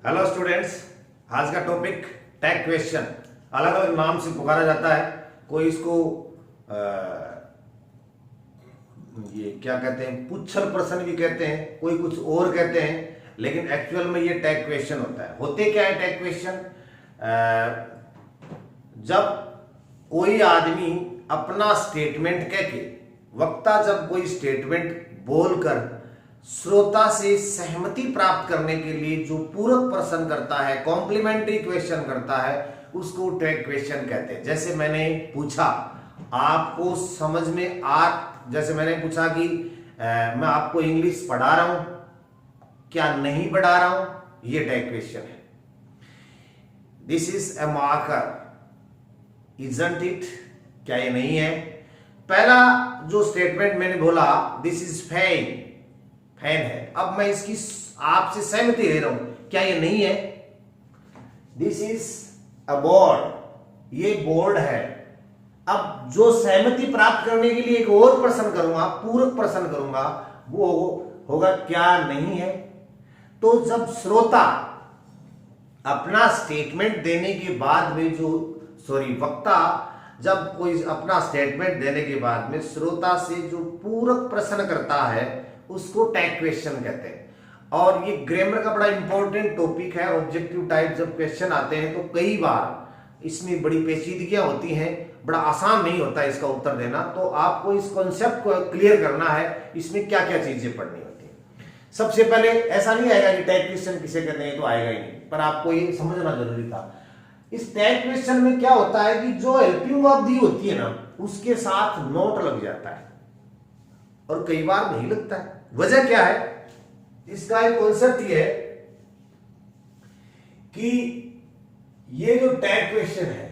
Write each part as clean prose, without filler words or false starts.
Hello students, आज का topic tag question. अलग अलग नाम से पुकारा जाता है। कोई इसको ये क्या कहते हैं, पुच्छल प्रश्न भी कहते हैं, कोई कुछ और कहते हैं, लेकिन एक्चुअल में ये टैग क्वेश्चन होता है। होते क्या है टैग क्वेश्चन? जब कोई आदमी अपना स्टेटमेंट कह के, वक्ता जब कोई स्टेटमेंट बोलकर श्रोता से सहमति प्राप्त करने के लिए जो पूरक प्रश्न करता है, कॉम्प्लीमेंट्री क्वेश्चन करता है, उसको टैग क्वेश्चन कहते हैं। जैसे मैंने पूछा, आपको समझ में जैसे मैंने पूछा कि मैं आपको इंग्लिश पढ़ा रहा हूं, क्या नहीं पढ़ा रहा हूं, ये टैग क्वेश्चन है। This is a marker, isn't it, क्या ये नहीं है? पहला जो स्टेटमेंट मैंने बोला, दिस इज फैन, फैन है। अब मैं इसकी आपसे सहमति ले रहा हूं, क्या ये नहीं है? दिस इज अ बोर्ड, ये बोर्ड है। अब जो सहमति प्राप्त करने के लिए एक और प्रश्न करूंगा, पूरक प्रश्न करूंगा, वो होगा क्या नहीं है। तो जब श्रोता अपना स्टेटमेंट देने के बाद में वक्ता जब कोई अपना स्टेटमेंट देने के बाद में श्रोता से जो पूरक प्रश्न करता है, उसको टैग क्वेश्चन कहते हैं। और ये ग्रामर का बड़ा इंपॉर्टेंट टॉपिक है। ऑब्जेक्टिव टाइप जब क्वेश्चन आते हैं तो कई बार इसमें बड़ी पेचीदगियां होती हैं, बड़ा आसान नहीं होता है इसका उत्तर देना। तो आपको इस कॉन्सेप्ट को क्लियर करना है, इसमें क्या क्या चीजें पढ़नी होती हैं। सबसे पहले ऐसा नहीं आएगा कि टैग क्वेश्चन किसे कहते हैं, तो आएगा ही नहीं, पर आपको ये समझना जरूरी था। इस टैग क्वेश्चन में क्या होता है कि जो हेल्पिंग वर्ब दी होती है ना, उसके साथ नोट लग जाता है, और कई बार नहीं लगता है। वजह क्या है? इसका एक कॉन्सेप्ट ये है कि ये जो टैग क्वेश्चन है,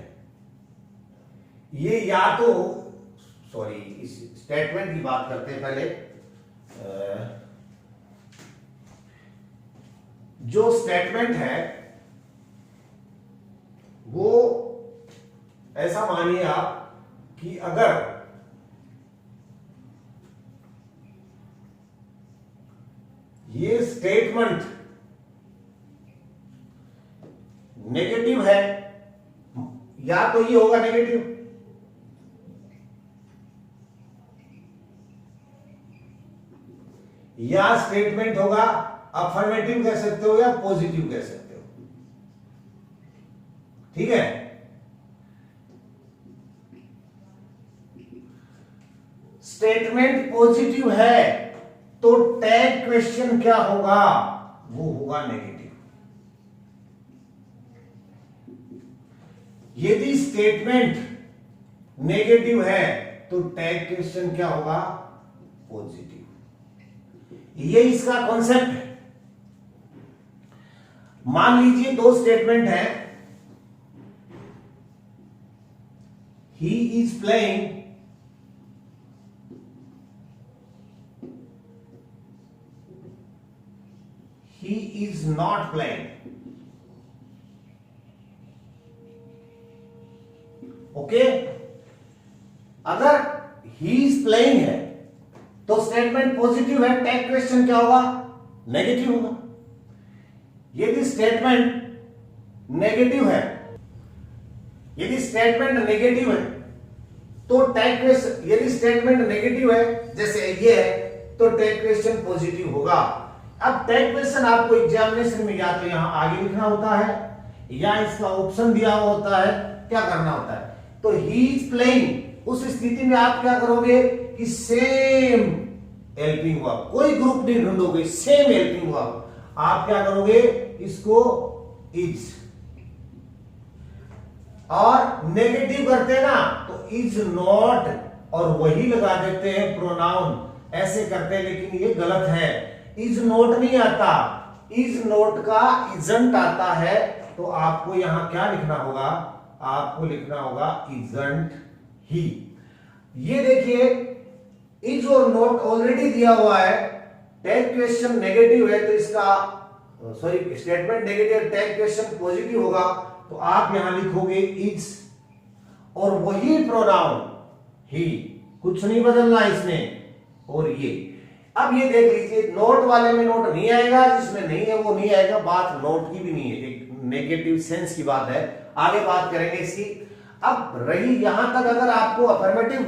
ये या तो इस स्टेटमेंट की बात करते हैं पहले। जो स्टेटमेंट है वो ऐसा मानिए आप कि अगर ये स्टेटमेंट नेगेटिव है, या तो ये होगा नेगेटिव, या स्टेटमेंट होगा अफर्मेटिव कह सकते हो या पॉजिटिव कह सकते हो। ठीक है? स्टेटमेंट पॉजिटिव है तो टैग क्वेश्चन क्या होगा? वो होगा नेगेटिव। यदि स्टेटमेंट नेगेटिव है तो टैग क्वेश्चन क्या होगा? पॉजिटिव। ये इसका कॉन्सेप्ट है। मान लीजिए दो स्टेटमेंट है, he is playing, he is not playing. Okay? अगर he is playing है तो स्टेटमेंट पॉजिटिव है, टैग क्वेश्चन क्या होगा? नेगेटिव होगा। यदि स्टेटमेंट नेगेटिव है, यदि स्टेटमेंट नेगेटिव है तो टैग क्वेश्चन, यदि स्टेटमेंट नेगेटिव है जैसे ये है, तो टैग क्वेश्चन पॉजिटिव होगा। अब टैग क्वेश्चन आपको एग्जामिनेशन में या तो यहां आगे लिखना होता है, या इसका ऑप्शन दिया हुआ होता है, क्या करना होता है? तो ही इज प्लेइंग, उस स्थिति में आप क्या करोगे कि सेम हेल्पिंग वर्ब, कोई ग्रुप नहीं ढूंढोगे, सेम हेल्पिंग वर्ब आप क्या करोगे? इसको इज, और नेगेटिव करते ना तो इज नॉट, और वही लगा देते हैं प्रोनाउन, ऐसे करते हैं, लेकिन ये गलत है। इज नोट नहीं आता, इज नोट का इजंट आता है। तो आपको यहां क्या लिखना होगा? आपको लिखना होगा इजंट ही। ये देखिए, इज और नोट ऑलरेडी दिया हुआ है। टैग क्वेश्चन नेगेटिव है तो इसका statement negative, tag question positive होगा, तो आप यहां लिखोगे इज, और वही प्रोनाउन ही, कुछ नहीं बदलना इसमें। और ये अब ये देख लीजिए, नोट वाले में नोट नहीं आएगा, जिसमें नहीं है वो नहीं आएगा। बात नोट की भी नहीं है, एक नेगेटिव सेंस की बात है, आगे बात करेंगे इसकी। अब रही यहां तक, अगर आपको अफर्मेटिव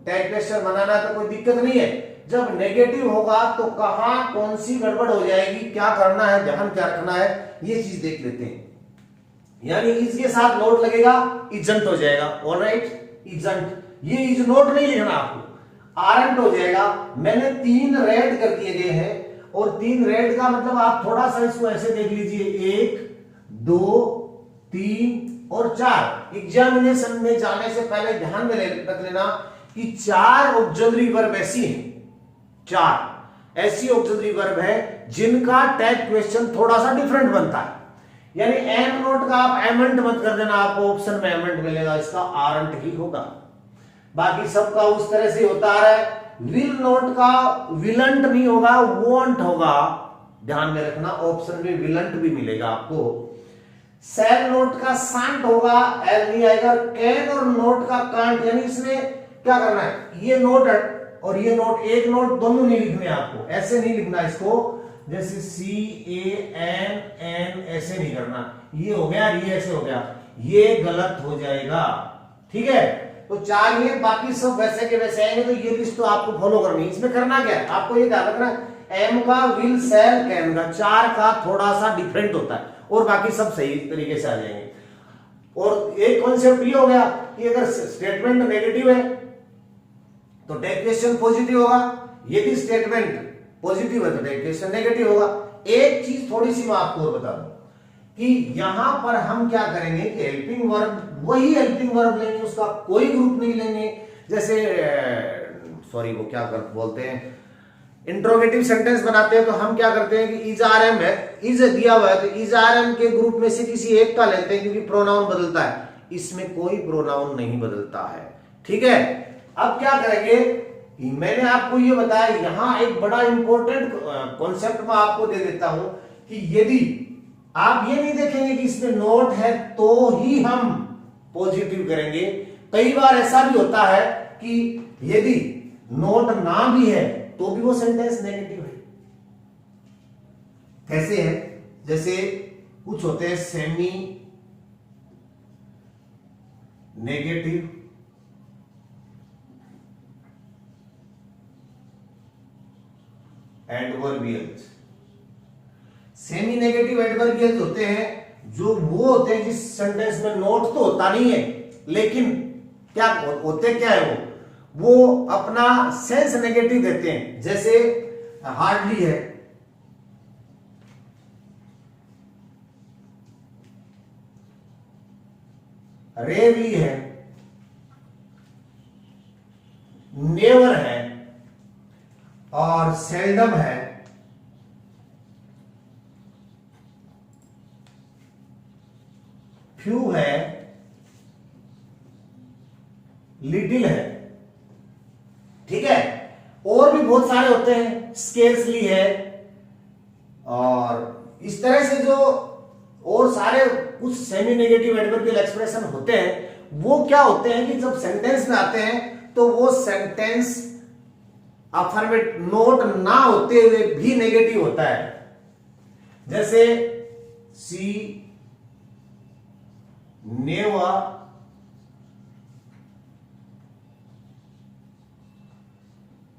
टैग क्वेश्चन बनाना है तो कोई दिक्कत नहीं है। जब नेगेटिव होगा तो कहां कौन सी गड़बड़ हो जाएगी, क्या करना है, ध्यान क्या रखना है, ये चीज देख लेते हैं। यानी इसके साथ नोट लगेगा, इजंट हो जाएगा। ऑलराइट, इजंट, ये इज नोट नहीं लिखना आपको, आरंट हो जाएगा। मैंने 3 रेड कर दिए गए हैं, और 3 रेड का मतलब आप थोड़ा सा इसको ऐसे देख लीजिए, 1 2 3 और 4। एग्जामिनेशन में जाने से पहले ध्यान में रख लेना कि 4 ऑक्सिलरी वर्ब ऐसी हैं, 4 ऐसी ऑक्सिलरी वर्ब है जिनका टैग क्वेश्चन थोड़ा सा डिफरेंट बनता है। यानी एम नोट का आप एमेंट मत कर देना, आपको ऑप्शन में एमेंट मिलेगा, इसका आरंट ही होगा। बाकी सबका उस तरह से होता आ रहा है। विल नोट का विलंट नहीं होगा, वोंट होगा, ध्यान में रखना। ऑप्शन में विलंट भी मिलेगा आपको। सेल नोट का सांट होगा, एल नहीं आएगा। कैन और नोट का कांट, यानी इसमें क्या करना है, ये नोट और ये नोट, एक नोट दोनों नहीं लिखने आपको, ऐसे नहीं लिखना इसको, जैसे CANN ऐसे नहीं करना, ये हो गया, ये ऐसे हो गया, ये गलत हो जाएगा। ठीक है, तो 4 ये, बाकी सब वैसे के वैसे आएंगे। तो ये लिस्ट तो आपको फॉलो करनी है। इसमें करना क्या है, आपको ये ध्यान रखना है, एम का, विल, सेल, कैन का, 4 का थोड़ा सा डिफरेंट होता है, और बाकी सब सही तरीके से आ जाएंगे। और एक कॉन्सेप्ट ये हो गया कि अगर स्टेटमेंट नेगेटिव है तो टैग क्वेश्चन पॉजिटिव होगा, यदि स्टेटमेंट पॉजिटिव है तो टैग क्वेश्चन नेगेटिव होगा। एक चीज थोड़ी सी मैं आपको और बता दूं कि यहां पर हम क्या करेंगे कि हेल्पिंग वर्ब, वही हेल्पिंग वर्ब लेंगे, उसका कोई ग्रुप नहीं लेंगे। जैसे सॉरी वो क्या बोलते हैं, इंट्रोगेटिव सेंटेंस बनाते हैं तो हम क्या करते हैं कि इज आरएम है, इज दिया हुआ है तो इज आरएम के ग्रुप में से किसी एक का लेते हैं, क्योंकि प्रोनाउन बदलता है, इसमें कोई प्रोनाउन नहीं बदलता है। ठीक है, अब क्या करेंगे, मैंने आपको ये बताया, यहां एक बड़ा इंपॉर्टेंट कॉन्सेप्ट मैं आपको दे देता हूं कि यदि आप ये नहीं देखेंगे कि इसमें नोट है तो ही हम पॉजिटिव करेंगे। कई बार ऐसा भी होता है कि यदि नोट ना भी है तो भी वो सेंटेंस नेगेटिव है। कैसे है, जैसे कुछ होते हैं semi negative adverbials. Semi negative adverbials होते हैं जो वो होते हैं जिस सेंटेंस में नोट तो होता नहीं है, लेकिन क्या होते क्या है, वो अपना सेंस नेगेटिव देते हैं। जैसे हार्डली है, रेयरली है, नेवर है और सेल्डम है। फ्यू है, लिटिल है। ठीक है, और भी बहुत सारे होते हैं, स्केर्सली है, और इस तरह से जो और सारे कुछ सेमी नेगेटिव एडवर्बियल एक्सप्रेशन होते हैं, वो क्या होते हैं कि जब सेंटेंस में आते हैं तो वो सेंटेंस अफर्मेटिव नोट ना होते हुए भी नेगेटिव होता है। जैसे सी नेवर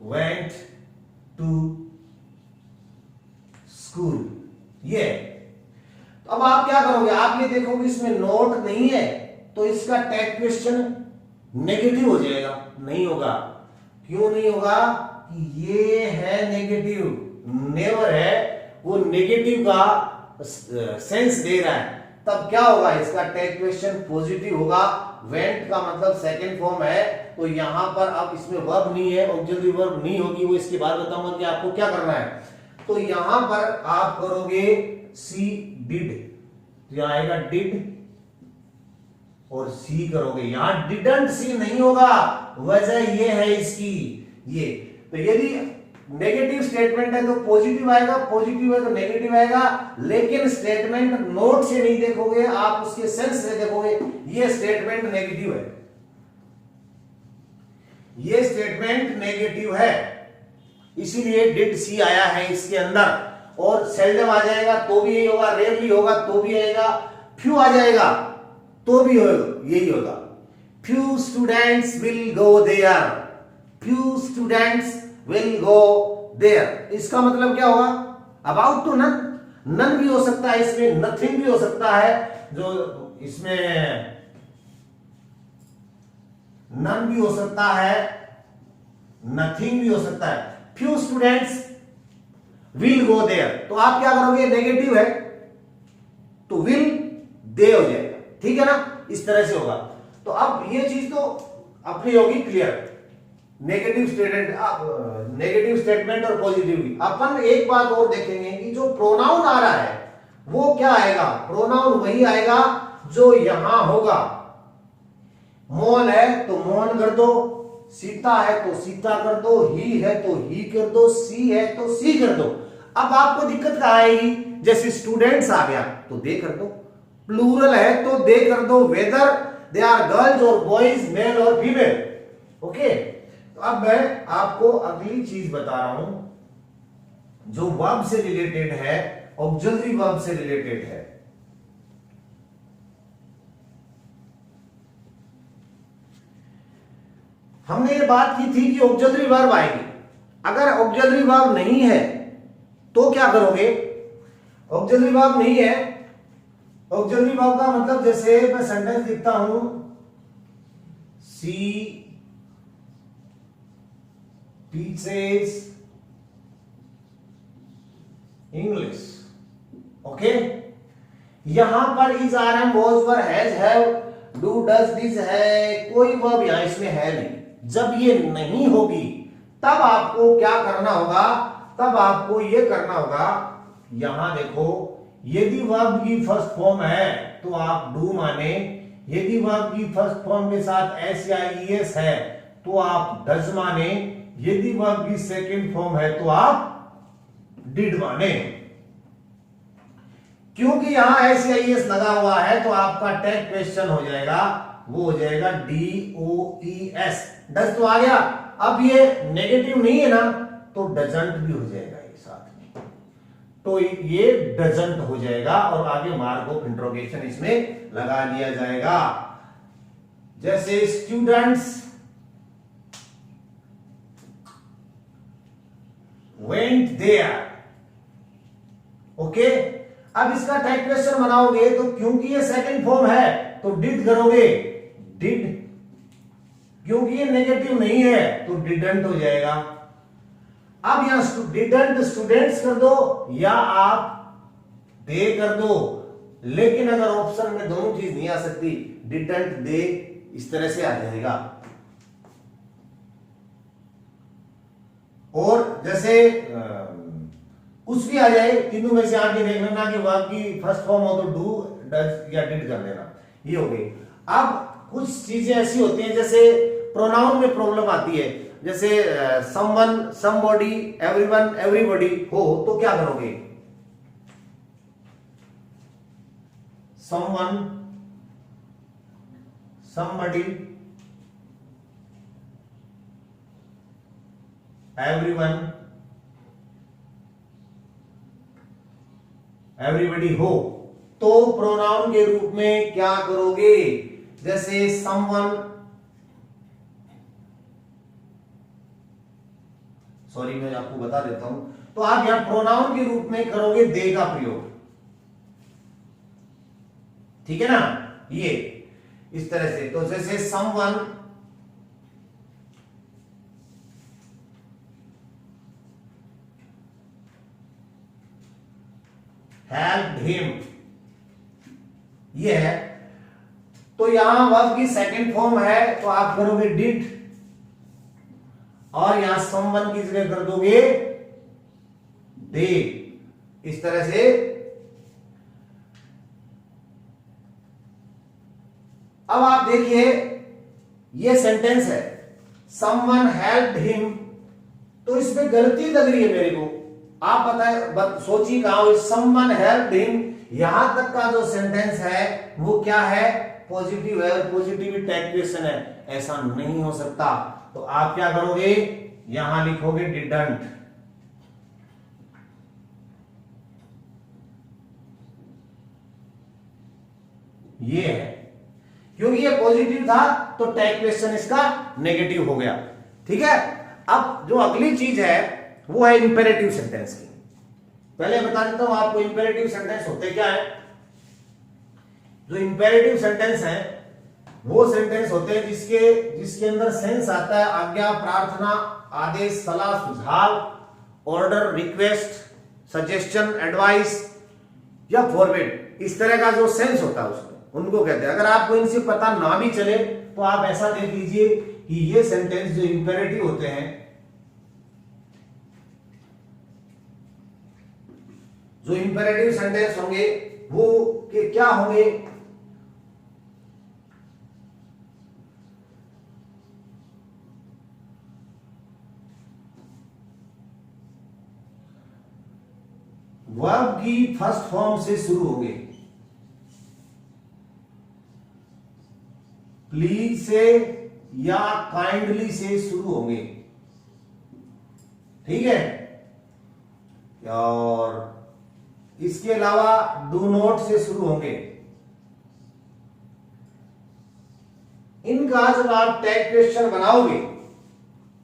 वेंट टू स्कूल। ये तो अब आप क्या करोगे, आप ये देखोगे इसमें नोट नहीं है तो इसका टैग क्वेश्चन नेगेटिव हो जाएगा। नहीं होगा, क्यों नहीं होगा कि ये है नेगेटिव, नेवर है, वो नेगेटिव का सेंस दे रहा है, तब क्या होगा, इसका टैग क्वेश्चन पॉजिटिव होगा। वेंट का मतलब सेकंड फॉर्म है, तो यहां पर अब इसमें वर्ब नहीं है, ऑक्सिलरी वर्ब नहीं होगी, वो इसके बाद बताऊंगा कि आपको क्या करना है। तो यहां पर आप करोगे सी डिड, तो यहां आएगा डिड और सी करोगे, यहां डिडंट सी नहीं होगा, वजह ये है इसकी ये। तो यदि नेगेटिव स्टेटमेंट है तो पॉजिटिव आएगा, पॉजिटिव है तो नेगेटिव आएगा, लेकिन स्टेटमेंट नोट से नहीं देखोगे, आप उसके सेंस से देखोगे, ये स्टेटमेंट नेगेटिव है, ये स्टेटमेंट नेगेटिव है। इसीलिए डिड सी आया है इसके अंदर। और सेल्डम आ जाएगा तो भी यही होगा, रेयरली होगा तो भी आएगा, फ्यू आ जाएगा तो भी यही होगा। Few students will go there, few students will go there, इसका मतलब क्या होगा? अबाउट टू नन, नन भी हो सकता है इसमें, नथिंग भी हो सकता है, जो इसमें नन भी हो सकता है, नथिंग भी हो सकता है। Few students will go there, तो आप क्या करोगे? नेगेटिव है तो विल दे हो जाएगा, ठीक है ना, इस तरह से होगा। तो अब ये चीज तो अपनी होगी clear, negative statement, negative statement और पॉजिटिव भी। अपन एक बात और देखेंगे कि जो प्रोनाउन आ रहा है वो क्या आएगा? प्रोनाउन वही आएगा जो यहां होगा। मोहन है तो मोहन कर दो, सीता है तो सीता कर दो, ही है तो ही कर दो, सी है तो सी कर दो। अब आपको दिक्कत क्या आएगी? जैसे स्टूडेंट्स आ गया तो दे कर दो, प्लूरल है तो दे कर दो, वेदर दे आर गर्ल्स और बॉयज, मेल और फीमेल। ओके, तो अब मैं आपको अगली चीज बता रहा हूं जो वर्ब से रिलेटेड है, ऑक्सिलरी वर्ब से रिलेटेड है। हमने ये बात की थी कि ऑक्सिलरी वर्ब आएगी। अगर ऑक्सिलरी वर्ब नहीं है तो क्या करोगे? ऑक्सिलरी वर्ब नहीं है, ऑक्सिलरी वर्ब का मतलब जैसे मैं सेंटेंस लिखता हूं, सी टीचेस इंग्लिश, ओके। यहां पर is, are, am, was, were, has, have, do, does, this है, कोई वर्ब यहां इसमें है नहीं। जब ये नहीं होगी तब आपको क्या करना होगा? तब आपको ये करना होगा, यहां देखो, यदि वर्ब की फर्स्ट फॉर्म है तो आप डू माने, यदि वर्ब की फर्स्ट फॉर्म के साथ एस या ईएस है तो आप डज माने, यदि वर्ब की सेकंड फॉर्म है तो आप डिड माने। क्योंकि यहां एस या ईएस लगा हुआ है तो आपका टैग क्वेश्चन हो जाएगा, वो हो जाएगा DOES, डज तो आ गया। अब ये नेगेटिव नहीं है ना तो डजंट भी हो जाएगा ये साथ में, तो ये डजंट हो जाएगा और आगे मार्क ऑफ इंट्रोगेशन इसमें लगा दिया जाएगा। जैसे स्टूडेंट्स वेंट देयर, ओके। अब इसका टैग क्वेश्चन बनाओगे तो क्योंकि ये सेकंड फॉर्म है तो डिड करोगे, डिड, क्योंकि ये नेगेटिव नहीं है तो डिडंट हो जाएगा। अब यहां डिडंट स्टूडेंट्स कर दो या आप दे कर दो, लेकिन अगर ऑप्शन में दोनों चीज नहीं आ सकती, डिडंट दे इस तरह से आ जाएगा। और जैसे कुछ भी आ जाए, तीनों में से आगे देख लेना कि वर्ब की फर्स्ट फॉर्म हो तो डू, डज या डिड कर देना, ये हो गई। अब कुछ चीजें ऐसी होती हैं जैसे प्रोनाउन में प्रॉब्लम आती है, जैसे समवन, समबॉडी, एवरीवन, एवरीबॉडी हो तो क्या करोगे? समवन, समबॉडी, एवरीवन, एवरीबॉडी हो तो प्रोनाउन के रूप में क्या करोगे? जैसे समवन, सॉरी मैं आपको बता देता हूं, तो आप यहां प्रोनाउन के रूप में करोगे दे का प्रयोग, ठीक है ना, ये इस तरह से। तो जैसे समवन हेल्प हिम, ये है, तो यहां वर्ब की सेकंड फॉर्म है तो आप करोगे डिड, और यहां समवन की जगह कर दोगे दे, इस तरह से। अब आप देखिए ये सेंटेंस है समवन हेल्प्ड हिम, तो इसमें गलती लग रही है मेरे को, आप बताए, सोचिए कहां समवन हेल्प्ड हिम, यहां तक का जो सेंटेंस है वो क्या है? पॉजिटिव है, और पॉजिटिव टैग क्वेश्चन है, ऐसा नहीं हो सकता। तो आप क्या करोगे? यहां लिखोगे डिडंट, ये है, क्योंकि ये पॉजिटिव था तो टैग क्वेश्चन इसका नेगेटिव हो गया। ठीक है, अब जो अगली चीज है वो है इंपेरेटिव सेंटेंस की। पहले बता देता हूं आपको इंपेरेटिव सेंटेंस होते क्या है। जो इंपेरेटिव सेंटेंस है वो सेंटेंस होते हैं जिसके अंदर सेंस आता है आज्ञा, प्रार्थना, आदेश, सलाह, सुझाव, ऑर्डर, रिक्वेस्ट, सजेशन, एडवाइस या फॉरवर्ड, इस तरह का जो सेंस होता है उसमें उनको कहते हैं। अगर आपको इनसे पता ना भी चले तो आप ऐसा देख लीजिए कि ये सेंटेंस जो इंपेरेटिव होते हैं, जो इंपेरेटिव सेंटेंस होंगे वो के क्या होंगे, वर्ब की फर्स्ट फॉर्म से शुरू होंगे। प्लीज से या काइंडली से शुरू होंगे। ठीक है, और इसके अलावा डू नॉट से शुरू होंगे। इनका जब आप टैग क्वेश्चन बनाओगे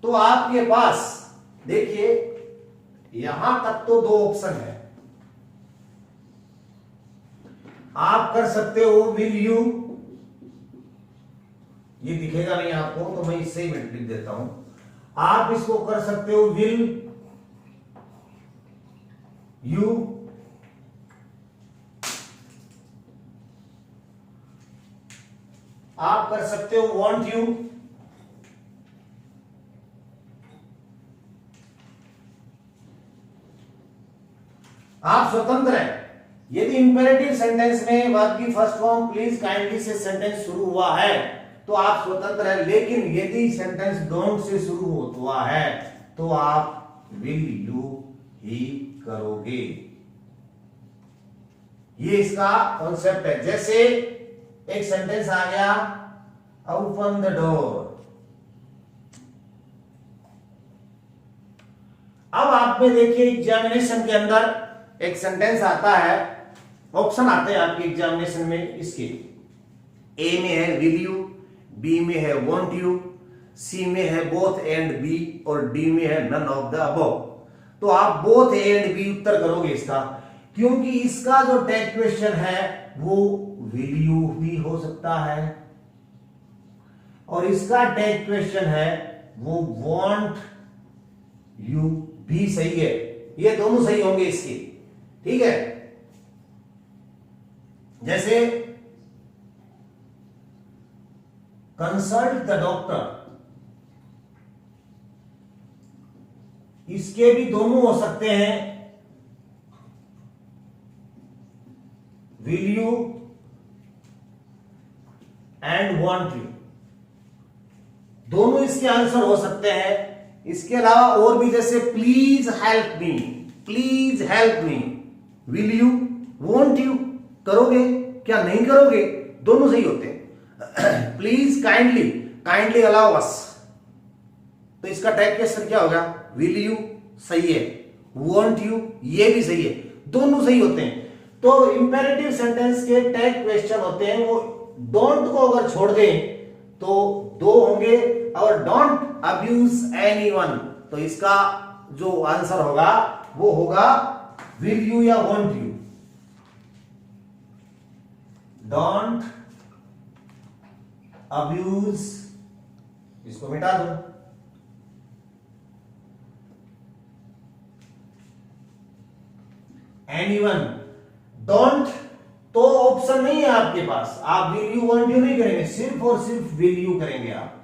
तो आपके पास देखिए यहां तक तो दो ऑप्शन है। आप कर सकते हो विल यू, ये दिखेगा नहीं आपको तो मैं इससे ही लिख देता हूं। आप इसको कर सकते हो विल यू, आप कर सकते हो वॉन्ट यू, आप स्वतंत्र हैं। यदि इंपेरेटिव सेंटेंस में वर्ब की फर्स्ट फॉर्म प्लीज, काइंडली से सेंटेंस शुरू हुआ है तो आप स्वतंत्र हैं, लेकिन यदि सेंटेंस डोंट से शुरू हुआ है तो आप विल यू ही करोगे। ये इसका कॉन्सेप्ट है। जैसे एक सेंटेंस आ गया ओपन द डोर, अब आप में देखिए एग्जामिनेशन के अंदर एक सेंटेंस आता है, ऑप्शन आते हैं आपके एग्जामिनेशन में। इसके ए में है विल यू, बी में है वॉन्ट यू, सी में है बोथ एंड बी और डी में है नन ऑफ द अबव। तो आप बोथ एंड बी उत्तर करोगे इसका, क्योंकि इसका जो टैग क्वेश्चन है वो विल यू भी हो सकता है और इसका टैग क्वेश्चन है वो वॉन्ट यू भी सही है। ये दोनों सही होंगे इसके। ठीक है, जैसे कंसल्ट द डॉक्टर, इसके भी दोनों हो सकते हैं will you and want you, दोनों इसके आंसर हो सकते हैं। इसके अलावा और भी जैसे please help me, please help me, will you want you करोगे क्या नहीं करोगे, दोनों सही होते हैं। Please kindly, kindly allow us, तो इसका टैग क्वेश्चन क्या होगा विल यू, सही है। वॉन्ट यू ये भी सही है, दोनों सही होते हैं। तो इंपेरेटिव सेंटेंस के टैग क्वेश्चन होते हैं वो डोंट को अगर छोड़ दें तो दो होंगे, और डोंट अब्यूज एनीवन, तो इसका जो आंसर होगा वो होगा विल यू या वॉन्ट यू। डोंट अब्यूज, इसको मिटा दो, एनीवन। डोंट तो ऑप्शन नहीं है आपके पास, आप विल यू वॉन्ट यू नहीं करेंगे, सिर्फ और सिर्फ विल यू करेंगे आप।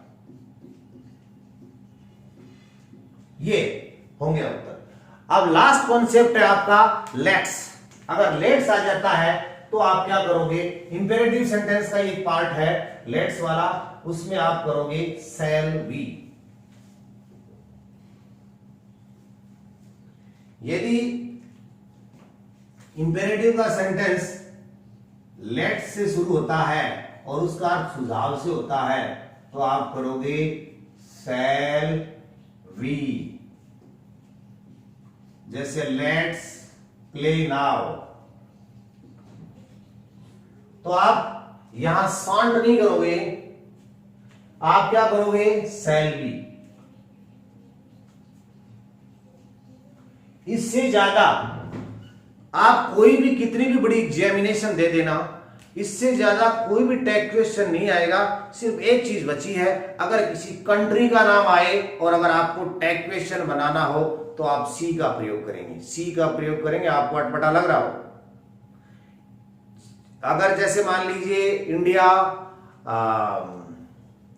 ये होंगे उत्तर। अब लास्ट कॉन्सेप्ट है आपका लेट्स। अगर लेट्स आ जाता है तो आप क्या करोगे, इंपेरेटिव सेंटेंस का एक पार्ट है लेट्स वाला, उसमें आप करोगे शैल बी। यदि इंपेरेटिव का सेंटेंस लेट्स से शुरू होता है और उसका अर्थ सुझाव से होता है तो आप करोगे शैल वी। जैसे लेट्स प्ले नाउ, तो आप यहां सांड नहीं करोगे, आप क्या करोगे, शैल बी। इससे ज्यादा आप कोई भी कितनी भी बड़ी एग्जामिनेशन दे देना, इससे ज्यादा कोई भी टैग क्वेश्चन नहीं आएगा। सिर्फ एक चीज बची है, अगर किसी कंट्री का नाम आए और अगर आपको टैग क्वेश्चन बनाना हो तो आप सी का प्रयोग करेंगे, सी का प्रयोग करेंगे। आपको अटपटा लग रहा हो, अगर जैसे मान लीजिए इंडिया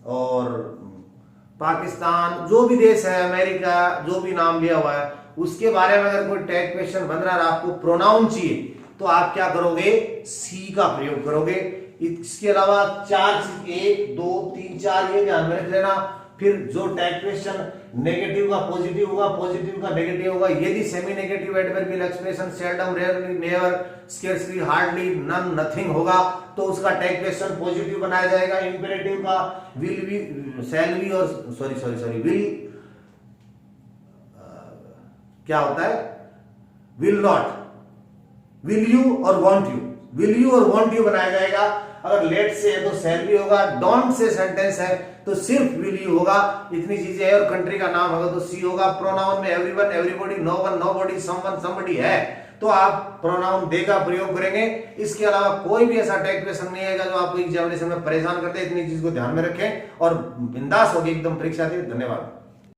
और पाकिस्तान, जो भी देश है, अमेरिका, जो भी नाम लिया हुआ है, उसके बारे में अगर कोई टैग क्वेश्चन बन रहा है, आपको प्रोनाउन चाहिए, तो आप क्या करोगे, सी का प्रयोग करोगे। इसके अलावा 4 चीज, 1 2 3 4 ये ध्यान में रख लेना। फिर जो टैग क्वेश्चन नेगेटिव का पॉजिटिव होगा, पॉजिटिव का नेगेटिव होगा। यदि semi negative adverbial expression seldom, rarely, never, scarcely, hardly, none, nothing होगा तो उसका टैग क्वेश्चन पॉजिटिव बनाया जाएगा। इंपेरेटिव का विल बी, शैल बी और सॉरी विल क्या होता है, विल नॉट, विल यू और वांट यू, विल यू और वांट यू बनाया जाएगा। अगर लेट से है तो शैल बी होगा, डोंट से सेंटेंस है तो सिर्फ विल यू होगा। इतनी चीजें है। और कंट्री का नाम होगा तो सी होगा। प्रोनाउन में everyone, everybody, no one, nobody, someone, somebody है तो आप प्रोनाउन दे का प्रयोग करेंगे। इसके अलावा कोई भी ऐसा टैग क्वेश्चन नहीं आएगा जो आपको एग्जामिनेशन में परेशान करते। इतनी चीज को ध्यान में रखें और बिंदास होगी एकदम परीक्षा दी। धन्यवाद।